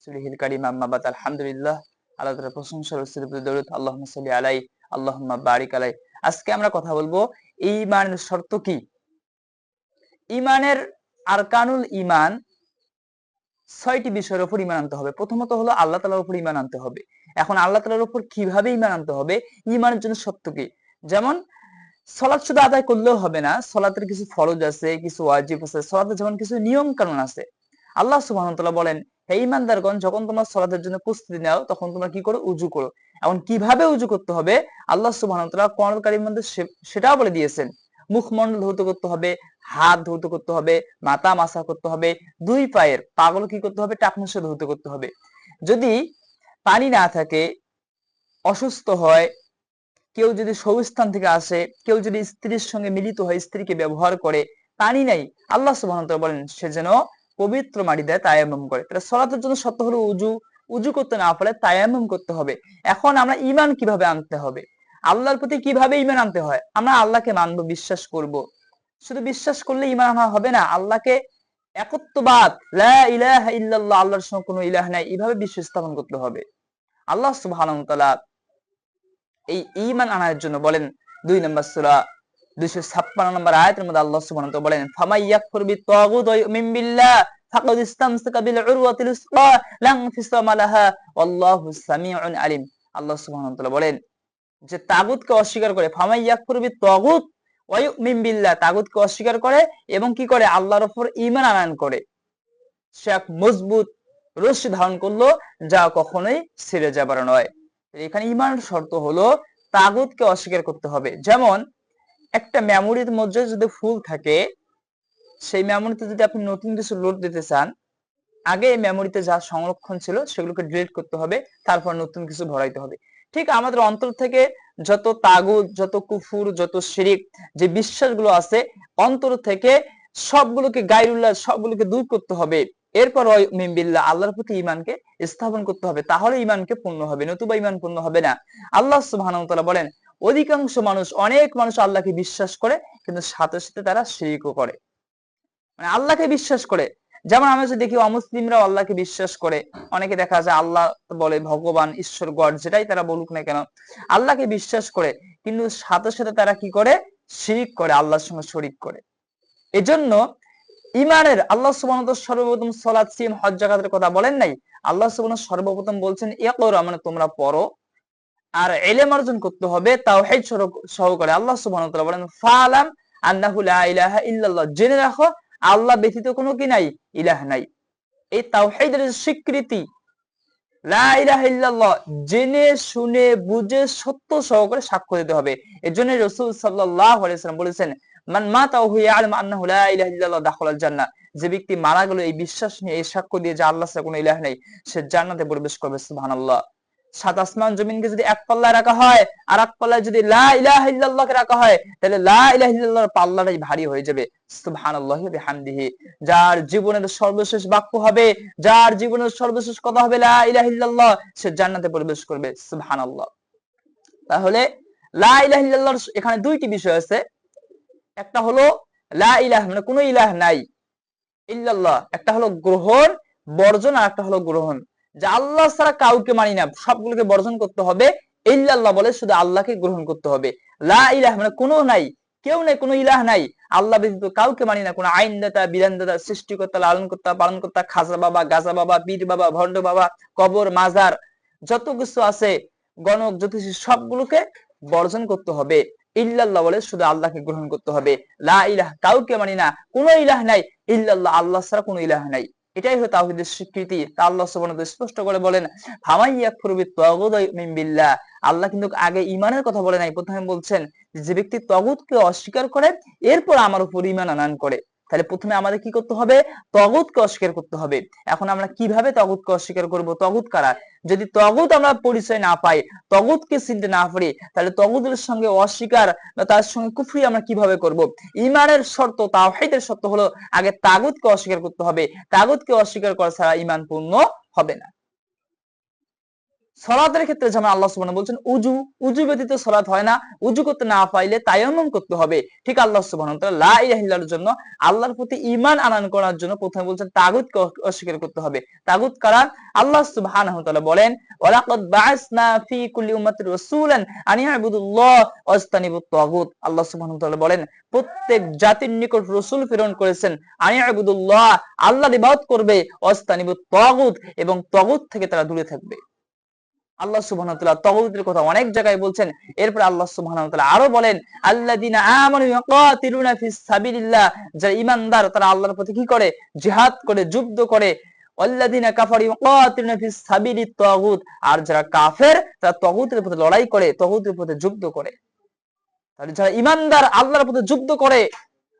রাসূলিহিল কারীম আম্মা বাদ আলহামদুলিল্লাহ আল্লাহ তাআলার প্রশংসা রসুলের দরুদ আল্লাহুম্মা সাল্লি আলাইহি আল্লাহুম্মা বারিক আলাইহি। আজকে আমরা কথা বলবো ঈমানের শর্ত কি। ঈমানের আরকানুল ঈমান ৬টি বিষয়ের উপর ঈমান আনতে হবে। প্রথমত হলো আল্লাহ তাআলার উপর ঈমান আনতে হবে। এখন আল্লাহ তাআলার উপর কিভাবে ঈমান আনতে হবে, ঈমানের জন্য শর্ত কি? যেমন সালাত শুধু আদায় করলেও হবে না, সালাতের কিছু ফরজ আছে, কিছু ওয়াজিব আছে, সালাতের যেমন কিছু নিয়ম কানুন আছে। আল্লাহ সুবহানাহু ওয়া তাআলা বলেন, হে ঈমানদারগণ, যখন তোমরা সালাতের জন্য প্রস্তুতি নাও তখন তোমরা কি করো? উযু করো। এখন কিভাবে উযু করতে হবে আল্লাহ সুবহানাহু ওয়া তাআলা কোরআনুল কারীমের মধ্যে সেটাও বলে দিয়েছেন। মুখমণ্ডল ধৌত করতে হবে, হাত ধৌত করতে হবে, মাথা মাসা করতে হবে, দুই পায়ের পাগুলো কি করতে হবে? টাকনুসে ধৌত করতে হবে। যদি পানি না থাকে, অসুস্থ হয়, কেউ যদি স্থান থেকে আসে, কেউ যদি স্ত্রীর সঙ্গে মিলিত হয়, স্ত্রীকে ব্যবহার করে, পানি নাই, আল্লাহ সুবহানাহু ওয়া তাআলা বলেন সে যেন পবিত্র মাটি দিয়ে তায়াম্মুম করে। তাহলে সালাতের জন্য শর্ত হলো উযু। উযু করতে না পারলে তায়াম্মুম করতে হবে। এখন আমরা ঈমান কিভাবে আনতে হবে, আল্লাহর প্রতি কিভাবে ঈমান আনতে হয়? আমরা আল্লাহকে মানবো, বিশ্বাস করব। শুধু বিশ্বাস করলে ঈমান আনা হবে না, আল্লাহকে একত্ববাদ, লা ইলাহা ইল্লাল্লাহ, আল্লাহর সঙ্গে কোনো ইলাহ নাই, এইভাবে বিশ্বাস স্থাপন করতে হবে। আল্লাহ সুবহানাহু ওয়া তাআলা এই ঈমান আনার জন্য বলেন 2 নম্বর সূরা 256 নম্বর আয়াতের মধ্যে আল্লাহ সুবহানাহু ওয়া তাআলা বলেন, ফামাইয়াকফুর বিত-তাগুত ওয়া ইউমিন বিল্লাহ ফাকাদ ইসতামসাকা বিল উরওয়াতিল উসকা লা ইনফিসামা লাহা ওয়াল্লাহু সামিউন আলিম। আল্লাহ সুবহানাহু ওয়া তাআলা বলেন যে তাগুতকে অস্বীকার করে, ফামাইয়াকফুর বিত-তাগুত ওয়া ইউমিন বিল্লাহ, তাগুতকে অস্বীকার করে এবং কি করে? আল্লাহর উপর ঈমান আনয়ন করে, সে এক মজবুত রশি ধারণ করলো যা কখনোই ছিঁড়ে যাবার নয়। এখানে ঈমানের শর্ত হলো তাগুতকে অস্বীকার করতে হবে। যেমন একটা মেমোরির মধ্যে যদি ফুল থাকে, সেই মেমোরিতে যদি আপনি নতুন কিছু লোড দিতে চান, আগে এই মেমোরিতে যা সংরক্ষণ ছিল সেগুলোকে ডিলিট করতে হবে, তারপর নতুন কিছু ভরাইতে হবে। ঠিক আমাদের অন্তর থেকে যত তাগুত, যত কুফুর, যত শিরিক, যে বিশ্বাসগুলো আছে অন্তর থেকে সবগুলোকে গায়রুল্লাহ, সবগুলোকে দূর করতে হবে। এরপর মিন বিল্লাহ, আল্লাহর প্রতি ঈমানকে স্থাপন করতে হবে, তাহলে ঈমানকে পূর্ণ হবে, নতুবা ঈমান পূর্ণ হবে না। আল্লাহ সুবহানাহু ওয়া তাআলা বলেন, অধিকাংশ মানুষ, অনেক মানুষ আল্লাহকে বিশ্বাস করে কিন্তু সাথে সাথে তারা শিরকও করে। মানে আল্লাহকে বিশ্বাস করে, যেমন আমরা যদি দেখি অমুসলিমরা আল্লাহকে বিশ্বাস করে, অনেকে দেখা যায় আল্লাহ বলে, ভগবান, ঈশ্বর, গড, যেটাই তারা বলুক না কেন, আল্লাহকে বিশ্বাস করে কিন্তু সাথে সাথে তারা কি করে? শিরিক করে, আল্লাহর সঙ্গে শরীক করে। এজন্য ঈমানের আল্লাহ সুবহানাহু ওয়া তাআলা সর্বপ্রথম সালাত, সিয়াম, হজ, যাকাতের কথা বলেন নাই। আল্লাহ সুবহানাহু সর্বপ্রথম বলছেন ইকরা, মানে তোমরা পড়ো। আর ইলম অর্জন করতে হবে তাওহীদ সহকারে। আল্লাহ সুবহানাহু ওয়া তাআলা বলেন ফালাম আন্নাহু লা ইলাহা ইল্লাল্লাহ, জেনে রাখো আল্লাহ ব্যতীত কোনো কি নাই? ইলাহ নাই। এই তাওহীদের স্বীকৃতি, লা ইলাহা ইল্লাল্লাহ, জেনে শুনে বুঝে সত্য সহকারে সাক্ষ্য দিতে হবে। এজন্য রাসূল সাল্লাল্লাহু আলাইহি ওয়াসাল্লাম বলেছেন, মান মাতা ওয়া ইয়ালামু আন্নাহু লা ইলাহা ইল্লাল্লাহ দাখালাল জান্নাহ, যে ব্যক্তি মারা গেল এই বিশ্বাস নিয়ে, এই সাক্ষ্য দিয়ে যে আল্লাহ ছাড়া কোনো ইলাহ নেই, সে জান্নাতে প্রবেশ করবে। সুবহানাল্লাহ। সাত আসমান জমিনকে যদি এক পাল্লায় রাখা হয় আর এক পাল্লায় যদি লা ইলাহা ইল্লাল্লাহকে রাখা হয়, তাহলে লা ইলাহা ইল্লাল্লাহর পাল্লাটাই ভারী হয়ে যাবে। সুবহানাল্লাহি ওয়া বিহামদিহি। যার জীবনের সর্বশেষ বাক্য হবে, যার জীবনের সর্বশেষ কথা হবে লা ইলাহা ইল্লাল্লাহ, সে জান্নাতে প্রবেশ করবে। সুবহানাল্লাহ। তাহলে লা ইলাহা ইল্লাল্লাহর এখানে দুইটি বিষয় আছে। একটা হলো লা ইলাহা, মানে কোনো ইলাহ নাই, ইল্লাল্লাহ একটা হলো গ্রহণ, বর্জন, আর একটা হলো গ্রহণ, যে আল্লাহ ছাড়া কাউকে মানি না, সবগুলোকে বর্জন করতে হবে। ইল্লাল্লাহ বলে শুধু আল্লাহকে গ্রহণ করতে হবে। লা ইলাহা মানে কোনো নাই, কেউ নাই, কোনো ইলাহ নাই, আল্লাহ ব্যতীত কাউকে মানি না। কোনো আইনদাতা, বিধানদাতা, সৃষ্টিকর্তা, লালনকর্তা, পালনকর্তা, খাজা বাবা, গাজা বাবা, পীর বাবা, ভণ্ড বাবা, কবর, মাজার, যত কিছু আছে, গণক, জ্যোতিষী, সবগুলোকে বর্জন করতে হবে। ইল্লাল্লাহ বলে শুধু আল্লাহকে গ্রহণ করতে হবে। লা ইলাহা, কাউকে মানি না, কোনো ইলাহ নাই, ইল্লাল্লাহ, আল্লাহ ছাড়া কোনো ইলাহ নাই। এটাই হলো তাওহীদের স্বীকৃতি। তা আল্লাহ সুবহানাহু ওয়া তাআলা স্পষ্ট করে বলেন, ফামাইয়াকফুরু বিত-তাগুত ওয়া ইউমিন বিল্লাহ। আল্লাহ কিন্তু আগে ঈমানের কথা বলে নাই, প্রথমে বলছেন যে ব্যক্তি তাগুতকে অস্বীকার করে এরপর আমার উপর ঈমান আনয়ন করে। তাহলে প্রথমে আমাদের কি করতে হবে? তাগুতকে অস্বীকার করতে হবে। এখন আমরা কিভাবে তাগুতকে অস্বীকার করব? তাগুত কারা? যদি তাগুত আমরা পরিচয় না পাই, তাগুতকে চিনতে না পারি, তাহলে তাগুতের সঙ্গে অস্বীকার বা তার সঙ্গে কুফরি আমরা কিভাবে করব? ঈমানের শর্ত, তাওহীদের শর্ত হলো আগে তাগুতকে অস্বীকার করতে হবে। তাগুতকে অস্বীকার করা ছাড়া ঈমান পূর্ণ হবে না। সালাতের ক্ষেত্রে যেমন আল্লাহ সুবহানাহু বলছেন উজু ব্যতীত সালাত হয় না, উজু করতে না পাইলে তায়াম্মুম করতে হবে। ঠিক আল্লাহ সুবহানাহু ওয়া তাআলা লা ইলাহা ইল্লাল্লাহর জন্য, আল্লাহর প্রতি ঈমান আনয়ন করার জন্য প্রথমে বলছেন তাগুতকে অস্বীকার করতে হবে। তাগুত কারা? আল্লাহ সুবহানাহু ওয়া তাআলা বলেন ওয়ালাকাদ বা'আসনা ফি কুল্লি উম্মাতির রাসূলান আন ইয়াবুদুল্লাহ ওয়াজতানিবুত তাগুত। আল্লাহ সুবহানাহু ওয়া তাআলা বলেন প্রত্যেক জাতির নিকট রাসূল প্রেরণ করেছেন আন ইয়াবুদুল্লাহ, আল্লাহর ইবাদত করবে, ওয়াজতানিবুত তাগুত, এবং তাগুত থেকে তারা দূরে থাকবে। আল্লাহ সুবহানাহু ওয়া তাআলা তাগুতের কথা অনেক জায়গায় বলছেন। এরপর আল্লাহ সুবহানাহু ওয়া তাআলা আরো বলেন আল্লাযিনা আমানু ইয়াকাতিলুনা ফিস সাবিলিল্লাহ, যারা ঈমানদার তারা আল্লাহর পথে কি করে? জিহাদ করে, যুদ্ধ করে। ওয়াল্লাযিনা কাফারু ইয়াকাতিলুনা ফিস সাবিলিত তাগুত, আর যারা কাফের তারা তাগুতের পথে লড়াই করে, তাগুতের পথে যুদ্ধ করে। তাহলে যারা ঈমানদার আল্লাহর পথে যুদ্ধ করে,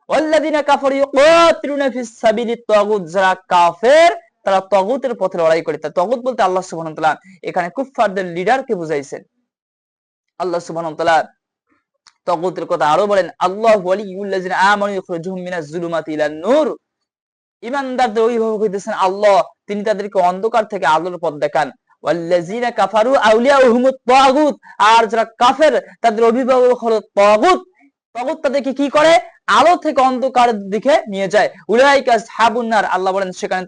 ওয়াল্লাযিনা কাফারু ইয়াকাতিলুনা ফিস সাবিলিত তাগুত, যারা কাফের তারা তাগুতের পথে লড়াই করে। তা তাগুত বলতে আল্লাহ সুবহানাহু ওয়া তাআলা এখানে কুফফারদের লিডারকে বুঝাইছেন। আল্লাহ সুবহানাহু ওয়া তাআলা তাগুতের কথা আরো বলেন আল্লাহু ওয়ালিয়ুল্লাযিনা আমানু ইখরিজুহুম মিনাজ যুলুমাতি ইলান নূর। ঈমানদারদের অভিভাবক হইতেছেন আল্লাহ, তিনি তাদেরকে অন্ধকার থেকে আলোর পথ দেখান। ওয়াল্লাযিনা কাফারু আউলিয়াউহুমুত তাগুত, আর যারা কাফের তাদের অভিভাবক হলো তাগুত। তাগুত তাদেরকে কি করে? আলো থেকে অন্ধকারের দিকে নিয়ে যায়। উলাইকা আসহাবুন নার, আল্লাহ বলেন সেখানে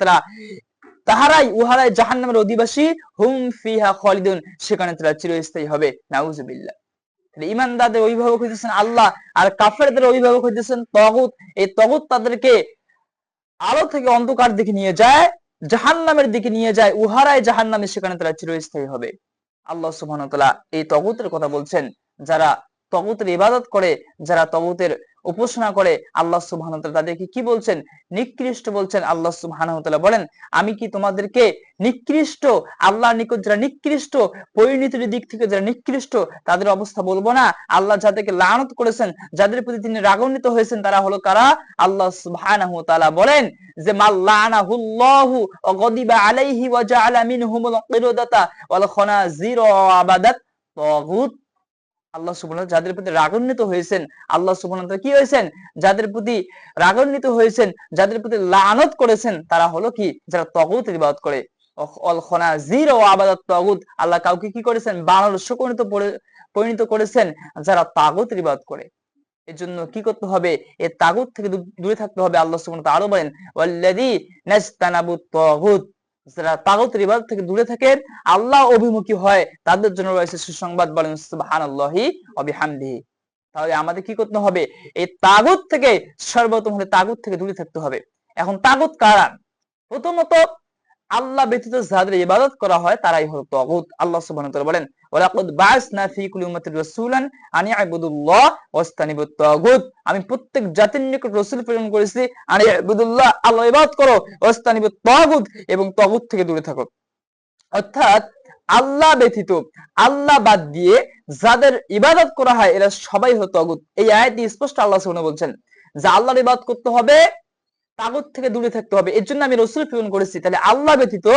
তাহারাই উহারাই জাহান্নামের অধিবাসী, হুম ফিহা খালিদুন, সেখানে তারা চিরস্থায়ী হবে। নাউজুবিল্লাহ। ঈমানদারদের অভিভাবক হইতেছেন আল্লাহ, আর কাফেরদের অভিভাবক হইতেছেন তাগুত। এই তাগুত তাদেরকে আলো থেকে অন্ধকার দিকে নিয়ে যায়, জাহান্নামের দিকে নিয়ে যায়, উহারাই জাহান্নামে, সেখানে তারা চিরস্থায়ী হবে। আল্লাহ সুবহানাহু ওয়া তাআলা এই তাগুতের কথা বলছেন। যারা তাগুতের ইবাদত করে, যারা তাগুতের উপাসনা করে, আল্লাহ সুবহানাহু ওয়া তাআলা তাদেরকে কি বলছেন? নিকৃষ্ট বলছেন। আল্লাহ সুবহানাহু ওয়া তাআলা বলেন আমি কি তোমাদেরকে নিকৃষ্ট, আল্লাহর নিকট যারা নিকৃষ্ট, পরিণতির দিক থেকে যারা নিকৃষ্ট, তাদের অবস্থা বলবো না? আল্লাহ যাদেরকে লানত করেছেন, যাদের প্রতি তিনি রাগান্বিত হয়েছেন, তারা হলো কারা? আল্লাহ সুবহানাহু ওয়া তাআলা বলেন যে মাল্লানাহুল্লাহু ওয়া গদিবা আলাইহি ওয়া জাআলা মিনহুমুল কিরদাতা ওয়াল খানাজিরা ওয়া আবাদাত তাগুত। আল্লাহ সুবহানাহু ওয়া তাআলা যাদের প্রতি রাগান্বিত হয়েছেন, আল্লাহ সুবহানাহু ওয়া তাআলা কি হয়েছেন? যাদের প্রতি রাগান্বিত হয়েছেন, যাদের প্রতি লানত করেছেন, তারা হলো কি? যারা তাগুতের ইবাদত করে। ওয়াল খানাজিরা ওয়া আবাদাত তাগুত, আল্লাহ কাউকে কি করেছেন? বানর পরিণত করেছেন যারা তাগুতের ইবাদত করে। এজন্য কি করতে হবে? এই তাগুত থেকে দূরে থাকতে হবে। আল্লাহ সুবহানাহু ওয়া তাআলা আরো বলেন ওয়াল্লাযীনা ইজতানাবুত তাগুত, যারা তাগুতের ইবাদত থেকে দূরে থাকেন, আল্লাহ অভিমুখী হয়, তাদের জন্য রয়েছে সুসংবাদ। বলেন সুবহানাল্লাহি ওয়া বিহামদিহি। তাহলে আমাদের কি করতে হবে? এই তাগুত থেকে সর্বপ্রথম হলে তাগুত থেকে দূরে থাকতে হবে। এখন তাগুত কারা? প্রথমত আল্লাহ ব্যতীত যাদের ইবাদত করা হয় তারাই হলো তাগুত। আল্লাহ সুবহানাহু ওয়া তাআলা বলেন ওয়ালাকাদ বা'আসনা ফি কুল্লি উম্মাতির রাসূলান আন ইয়াবুদুল্লাহ ওয়াজতানিবুত তাগুত, আমি প্রত্যেক জাতির নিকট রাসূল প্রেরণ করেছি আন ইয়াবুদুল্লাহ, আল্লাহ ইবাদত করো, ওয়াজতানিবুত তাগুত, এবং তাগুত থেকে দূরে থাকো। অর্থাৎ আল্লাহ ব্যতীত, আল্লাহ বাদ দিয়ে যাদের ইবাদত করা হয় এরা সবাই হলো তাগুত। এই আয়াতে স্পষ্ট আল্লাহ সুবহানাহু বলছেন যে আল্লাহর ইবাদত করতে হবে, তাগুত থেকে দূরে থাকতে হবে। এর জন্য আমি রাসূল প্রেরণ করেছি। তাহলে আল্লাহ ব্যতীত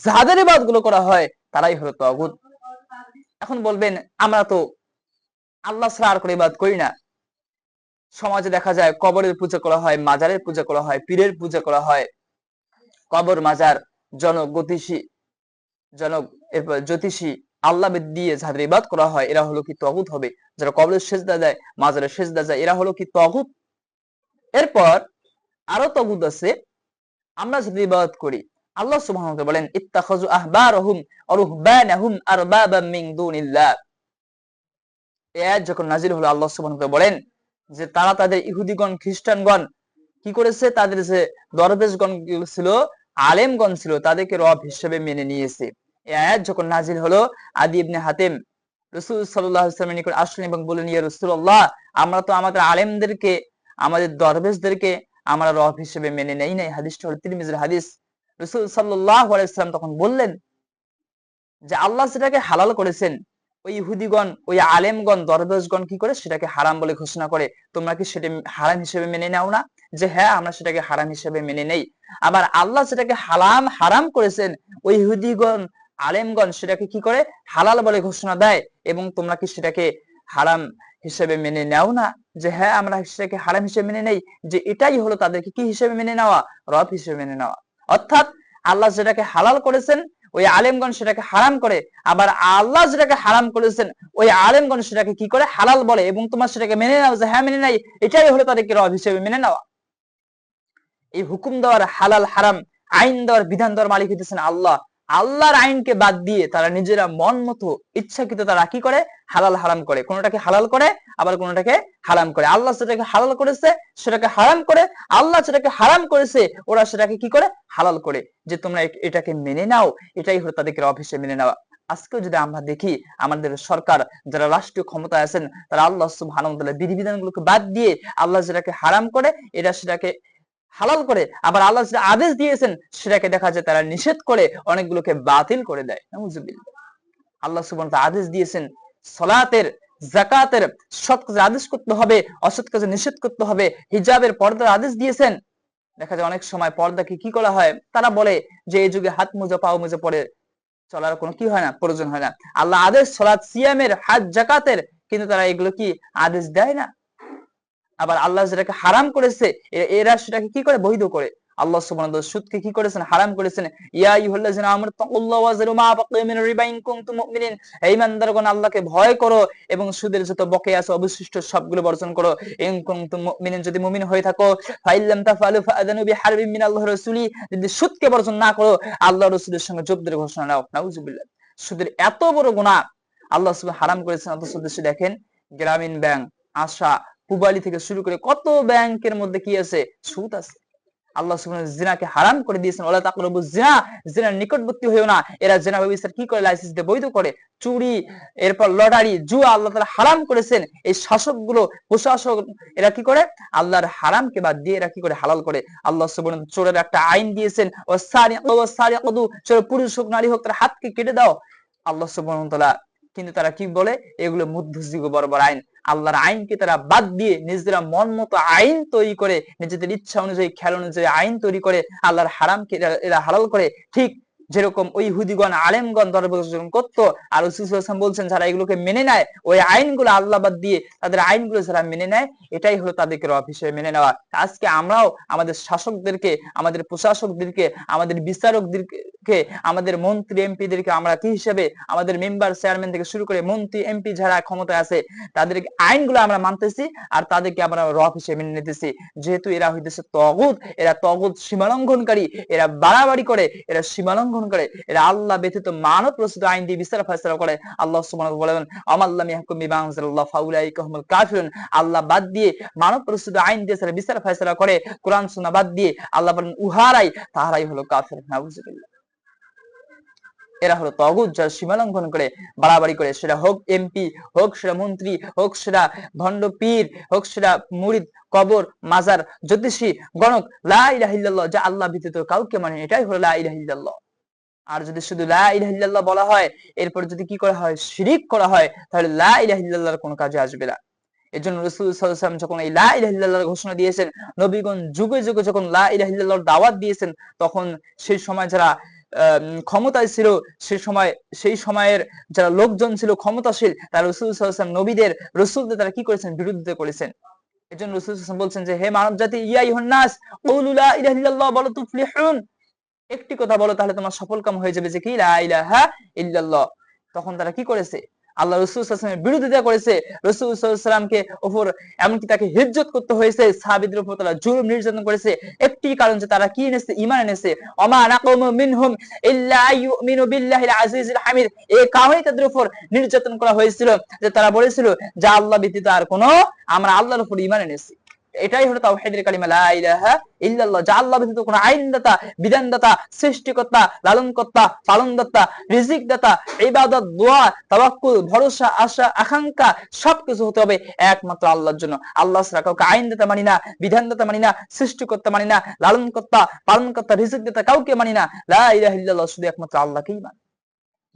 যাদের ইবাদত গুলো করা হয় তারাই হলো তাগুত। এখন বলবেন আমরা তো আল্লাহ ছাড়া আর কোনো ইবাদত করি না। সমাজে দেখা যায় কবরের পূজা করা হয়, মাজারের পূজা করা হয়, পীরের পূজা করা হয়। কবর, মাজার, জনক, এরপর জ্যোতিষী, আল্লাহ দিয়ে যাদের ইবাদত করা হয় এরা হলো কি তাগুত হবে। যারা কবরের সেজদা দেয়, মাজারের সেজদা দেয়, এরা হলো কি তাগুত। এরপর আরো তাগুত আছে আমরা যদি ইবাদত করি। আল্লাহ সুবহানাহু ওয়া তাআলা বলেন ইত্তাখাযু আহবারহুম ওয়া রুহবানাহুম আরবাবাম মিন দুনিল্লাহ। এই আয়াত যখন নাযিল হলো আল্লাহ সুবহানাহু ওয়া তাআলা বলেন যে তারা তাদের ইহুদিগণ, খ্রিস্টানগণ কি করেছে? তাদের যে দরবেশগণ ছিল, আলেমগণ ছিল, তাদেরকে রব হিসেবে মেনে নিয়েছে। এই আয়াত যখন নাযিল হলো আদি ইবনে হাতেম রাসূল সাল্লাল্লাহু আলাইহি ওয়াসাল্লামের নিকট আসলেন এবং বললেন ইয়া রাসূলুল্লাহ, আমরা তো আমাদের আলেমদেরকে, আমাদের দরবেশদেরকে আমরা রব হিসেবে মেনে নেই নাই। হাদিসটা হলো তিরমিজির হাদিস। রাসূল সাল্লাল্লাহু আলাইহি ওয়াসাল্লাম তখন বললেন যে আল্লাহ সেটাকে হালাল করেছেন, ওই ইহুদিগণ, ওই আলেমগণ, দরবেশগণ কি করে সেটাকে হারাম বলে ঘোষণা করে, তোমরা কি সেটা হারাম হিসেবে মেনে নাও না? যে হ্যাঁ, আমরা সেটাকে হারাম হিসেবে মেনে নেই। আবার আল্লাহ সেটাকে হারাম করেছেন, ওই ইহুদিগণ, আলেমগণ সেটাকে কি করে হালাল বলে ঘোষণা দেয়, এবং তোমরা কি সেটাকে হারাম হিসেবে মেনে নাও না? যে হ্যাঁ, আমরা সেটাকে হারাম হিসেবে মেনে নেই। যে এটাই হলো তাদেরকে কি হিসেবে মেনে নেওয়া? রব হিসেবে মেনে নেওয়া। অর্থাৎ আল্লাহ যেটাকে হালাল করেছেন ওই আলেমগণ সেটাকে হারাম করে, আবার আল্লাহ যেটাকে হারাম করেছেন ওই আলেমগণ সেটাকে কি করে হালাল বলে, এবং তোমার সেটাকে মেনে নাও যে হ্যাঁ মেনে নাই, এটাই হলো তাদেরকে রব হিসেবে মেনে নেওয়া। এই হুকুম দেওয়ার, হালাল হারাম আইন দেওয়ার, বিধান দেওয়ার মালিক হইতেছেন আল্লাহ। আল্লাহর আইনকে বাদ দিয়ে তারা নিজেরা মন মতো ইচ্ছাকৃত তারা কি করে, হালাল হারাম করে, কোনটাকে হালাল করে আবার কোনটাকে হারাম করে। আল্লাহ যেটাকে হালাল করেছে সেটাকে হারাম করে, আল্লাহ যেটাকে হারাম করেছে ওরা সেটাকে কি করে, হালাল করে, যে তোমরা এটাকে মেনে নাও, এটাই হলো তাদেরকে রব হিসেবে মেনে নেওয়া। আজকেও যদি আমরা দেখি আমাদের সরকার যারা রাষ্ট্রীয় ক্ষমতায় আছেন তারা আল্লাহ সুবহানাহু ওয়া তাআলার বিধিবিধানগুলোকে বাদ দিয়ে আল্লাহ যেটাকে হারাম করে এরা সেটাকে হালাল করে, আবার আল্লাহ যেটা আদেশ দিয়েছেন সেটাকে দেখা যায় তারা নিষেধ করে অনেকগুলোকে বাতিল করে দেয়। নাউজুবিল্লাহ। আল্লাহ সুবহানাহু ওয়া তাআলা আদেশ দিয়েছেন সালাতের, যাকাতের, সৎ কাজে আদেশ করতে হবে, অসৎ কাজে নিষেধ করতে হবে, হিজাবের, পর্দার আদেশ দিয়েছেন। দেখা যায় অনেক সময় পর্দাকে কি করা হয়, তারা বলে যে এই যুগে হাত মোজা পাও মোজা পরে চলার কোনো কি হয় না, প্রয়োজন হয় না। আল্লাহ আদেশ সালাত, সিয়ামের, হজ, যাকাতের, কিন্তু তারা এগুলো কি আদেশ দেয় না। আবার আল্লাহ যেটাকে হারাম করেছে এরা সেটাকে কি করে, বৈধ করে। আল্লাহ সুবহানাহু ওয়া তাআলা সুদকে কি করেছেন, হারাম করেছেন। ইয়া আইয়ুহাল্লাযিনা আমানু তাকুল্লাহা ওয়াযরু মা বাকিয়া মিনার রিবা ইন কুনতুম মুমিনিন। হে ঈমানদারগণ, আল্লাহকে ভয় করো এবং সুদের যত বকেয়া আছে অবশিষ্ট সবগুলো বর্জন করো। ইন কুনতুম মুমিনিন, যদি মুমিন হয়ে থাকো। ফাইল্লাম তাফআলু ফাআযানু বিহারবিন মিনাল্লাহি রাসূলি, যদি সুদকে বর্জন না করো আল্লাহর রাসূলের সঙ্গে যুদ্ধের ঘোষণা নাও। নাউজুবিল্লাহ। সুদের এত বড় গুনাহ আল্লাহ সুবহানাহু হারাম করেছেন, অথচ দেশে দেখেন গ্রামীণ ব্যাংক, আশা, পুবালি থেকে শুরু করে কত ব্যাংকের মধ্যে কি আছে, সুদ আছে। আল্লাহ সুবহানাহু জিনাকে হারাম করে দিয়েছেন, ওয়ালা তাকরাবুজ জিনা, জিনার নিকটবর্তী হইও না। এরা জিনা ব্যভিচার কি করে, লাইসেন্স দিয়ে বৈধ করে। চুরি, এরপর লটারি, জুয়া আল্লাহ তাআলা হারাম করেছেন। এই শাসকগুলো, প্রশাসক, এরা কি করে, আল্লাহর হারামকে বাদ দিয়ে এরা কি করে, হালাল করে। আল্লাহ সুবহানাহু চোরের একটা আইন দিয়েছেন, ওয়াসারিকু ওয়াসারিকাতু, চোর পুরুষ হোক নারী হোক তার হাতকে কেটে দাও। আল্লাহ সুবহানাহু তাআলা, কিন্তু তারা কি বলে, এগুলো মধ্যযুগীয় বর্বর আইন। আল্লাহর আইনকে তারা বাদ দিয়ে নিজেরা মন মতো আইন তৈরি করে, নিজেদের ইচ্ছা অনুযায়ী, খেয়াল অনুযায়ী আইন তৈরি করে আল্লাহর হারামকে এরা হালাল করে। ঠিক যেরকম ওই ইহুদিগণ, আলেমগণ দরবেশগণ করতো, আর রাসূল সাল্লাল্লাহু আলাইহি ওয়াসাল্লাম বলছেন যারা এগুলোকে মেনে নেয়, ওই আইনগুলো আল্লাহ বাদ দিয়ে তাদের আইনগুলো যারা মেনে নেয়, এটাই হলো তাদেরকে রব হিসেবে মেনে নেওয়া। আজকে আমরাও আমাদের শাসকদেরকে, আমাদের প্রশাসকদেরকে, আমাদের বিচারকদেরকে, আমাদের মন্ত্রী এমপিদেরকে আমরা কি হিসেবে, আমাদের মেম্বার চেয়ারম্যান থেকে শুরু করে মন্ত্রী এমপি যারা ক্ষমতায় আছে তাদের আইনগুলো আমরা মানতেছি, আর তাদেরকে আমরা রব হিসেবে মেনে নিতেছি। যেহেতু এরা হইতেছে তাগুত, এরা তাগুত, সীমালঙ্ঘনকারী, এরা বাড়াবাড়ি করে, এরা সীমালঙ্ঘন করে, এরা আল্লাহ ব্যতীত মানব রচিত আইন দিয়ে বিচার ফয়সালা করে। আল্লাহ সুবহানাহু ওয়া তাআলা বলেন, আমাল্লাম ইয়াহকুম বিমা আনজালাল্লাহু ফাউলাইকা হুমুল কাফিরুন। আল্লাহ বাদ দিয়ে, মানব রচিত আইন দিয়ে যারা বিচার ফয়সালা করে, কোরআন সুন্নাহ বাদ দিয়ে, আল্লাহ বলেন উহারাই, তাহারাই হলো কাফির। নাউজুবিল্লাহ। এরা হলো তাগুত, যারা সীমালঙ্ঘন করে, বাড়াবাড়ি করে, সেটা হোক এমপি, হোক সেটা মন্ত্রী, হোক সেটা ভণ্ড পীর, হোক সেটা মুরিদ, কবর, মাজার, জ্যোতিষী, গণক, লা ইলাহা ইল্লাল্লাহ, যা আল্লাহ ব্যতীত কাউকে মানে, এটাই হলো লা ইলাহা ইল্লাল্লাহ। আর যদি শুধু লা ইলাহা ইল্লাল্লাহ বলা হয়, এরপর যদি কি করা হয়, শিরিক করা হয়, তাহলে লা ইলাহা ইল্লাল্লাহর কোনো কাজে আসবে না। এজন্য রাসূল সাল্লাল্লাহু আলাইহি ওয়াসাল্লাম যখন এই লা ইলাহা ইল্লাল্লাহর ঘোষণা দিয়েছেন, নবীগণ যুগে যুগে যখন লা ইলাহা ইল্লাল্লাহর দাওয়াত দিয়েছেন, তখন সেই সময় যারা ক্ষমতায় ছিল, সেই সময়ের যারা লোকজন ছিল ক্ষমতাশীল, তারা রাসূল সাল্লাল্লাহু আলাইহি ওয়াসাল্লাম নবীদের, রাসূলদের তারা কি করেছেন, বিরোধিতা করেছেন। এজন্য রাসূল সাল্লাল্লাহু আলাইহি ওয়াসাল্লাম বলছেন যে হে মানব জাতি, ইয়া আইয়ুহান নাস কুলু লা ইলাহা ইল্লাল্লাহ বলো তুফলিহুন, একটি কথা বলো তাহলে তোমার সফলকাম হয়ে যাবে, যে কি লা ইলাহা ইল্লাল্লাহ। তখন তারা কি করেছে, আল্লাহ রাসূল সাল্লাল্লাহু আলাইহি ওয়াসাল্লামের বিরোধিতা করেছে। রাসূল সাল্লাল্লাহু আলাইহি ওয়াসাল্লামকে উপর এমনকি তাকে হিজরত করতে হয়েছে, সাহাবীদের উপর তারা জুলুম নির্যাতন করেছে, একটি কারণ যে তারা কি এনেছে, ঈমান এনেছে। ওমা নাকুমু মিনহুম ইল্লা আইয়ুমিনু বিল্লাহিল আজিজিল হামিদ, এই কারণেই তাদের উপর নির্যাতন করা হয়েছিল যে তারা বলেছিল যে আল্লাহ ব্যতীত আর কোনো, আমরা আল্লাহর উপর ঈমান এনেছি। এটাই হলো তাওহীদের কালিমা লা ইলাহা ইল্লাল্লাহ, যা আল্লাহ ব্যতীত কোনো আইনদাতা, বিধানদাতা, সৃষ্টিকর্তা, লালনকর্তা, পালনদাতা, রিজিকদাতা, ইবাদত, দোয়া, তাওয়াক্কুল, ভরসা, আশা, আকাঙ্ক্ষা সবকিছু হতে হবে একমাত্র আল্লাহর জন্য। আল্লাহ ছাড়া কাউকে আইনদাতা মানি না, বিধানদাতা মানি না, সৃষ্টিকর্তা মানি না, লালনকর্তা, পালনকর্তা, রিজিকদাতা কাউকে মানি না। লা ইলাহা ইল্লাল্লাহ, শুধু একমাত্র আল্লাহকেই মানি।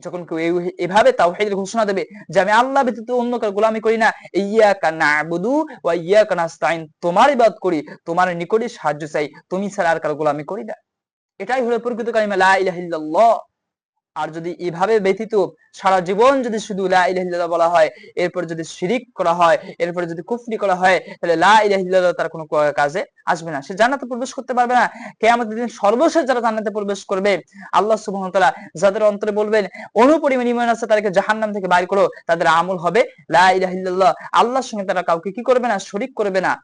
যখন কেউ এভাবে তাওহীদের ঘোষণা দেবে যে আমি আল্লাহ ব্যতীত অন্য কারো গোলামি করি না, ইয়াকা না'বুদু ওয়া ইয়াকা নাস্তাইন, তোমার ইবাদত করি, তোমার নিকটে সাহায্য চাই, তুমি ছাড়া আর কারো গোলামি করি না, এটাই হলো প্রকৃত কালিমা লা ইলাহা ইল্লাল্লাহ। আর যদি এভাবে ব্যতীত সারা জীবন যদি শুধু লা ইলাহা ইল্লাল্লাহ বলা হয়, এরপর যদি শিরিক করা হয়, এরপর যদি কুফরি করা হয়, তাহলে লা ইলাহা ইল্লাল্লাহ তার কোনো কাজে আসবে না, সে জান্নাতে প্রবেশ করতে পারবে না। কিয়ামতের দিন সর্বশেষ যারা জান্নাতে প্রবেশ করবে, আল্লাহ সুবহানাহু ওয়া তাআলা যাদের অন্তরে বলবেন অনুপরিমাণ ঈমান আছে তাদেরকে জাহান্নাম থেকে বাইর করো, তাদের আমল হবে লা ইলাহা ইল্লাল্লাহ, আল্লাহর সঙ্গে তারা কাউকে কি করবে না, শরীক করবে না।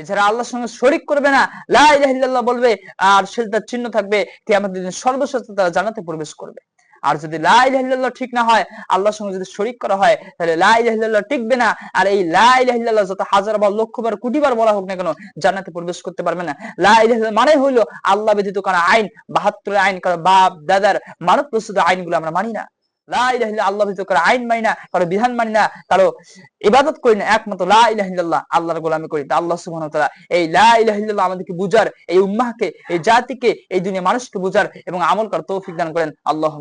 এছাড়া আল্লাহর সঙ্গে শরীক করবে না, লা ইলাহা ইল্লাল্লাহ বলবে, আর সিজদার চিহ্ন থাকবে, কিয়ামতের দিন সর্বশেষ তারা জান্নাতে প্রবেশ করবে। আর যদি লা ইলাহা ইল্লাল্লাহ ঠিক না হয়, আল্লাহর সঙ্গে যদি শরীক করা হয়, তাহলে লা ইলাহা ইল্লাল্লাহ টিকবে না। আর এই লা ইলাহা ইল্লাল্লাহ যত হাজার বার লক্ষবার কোটিবার বলা হোক না কেন, জান্নাতে প্রবেশ করতে পারবে না। লা ইলাহা ইল্লাল্লাহ মানে হলো আল্লাহ ব্যতীত কারো আইন, ৭২ আইন, কারো বাপ দাদার মানব প্রস্তুত আইনগুলো আমরা মানি না। লা ইলাহা ইল্লাল্লাহ আল্লাহ ব্যতীত কারো আইন মানি না, কারো বিধান মানি না, কারো ইবাদত করি না, একমাত্র লা ইলাহা ইল্লাল্লাহ আল্লাহর গোলামি করি। আল্লাহ সুবহানাহু ওয়া তাআলা এই লা ইলাহা ইল্লাল্লাহ আমাদেরকে বুঝার, এই উম্মাহকে, এই জাতিকে, এই দুনিয়া মানুষকে বুঝার এবং আমল করার তৌফিক দান করেন। আল্লাহ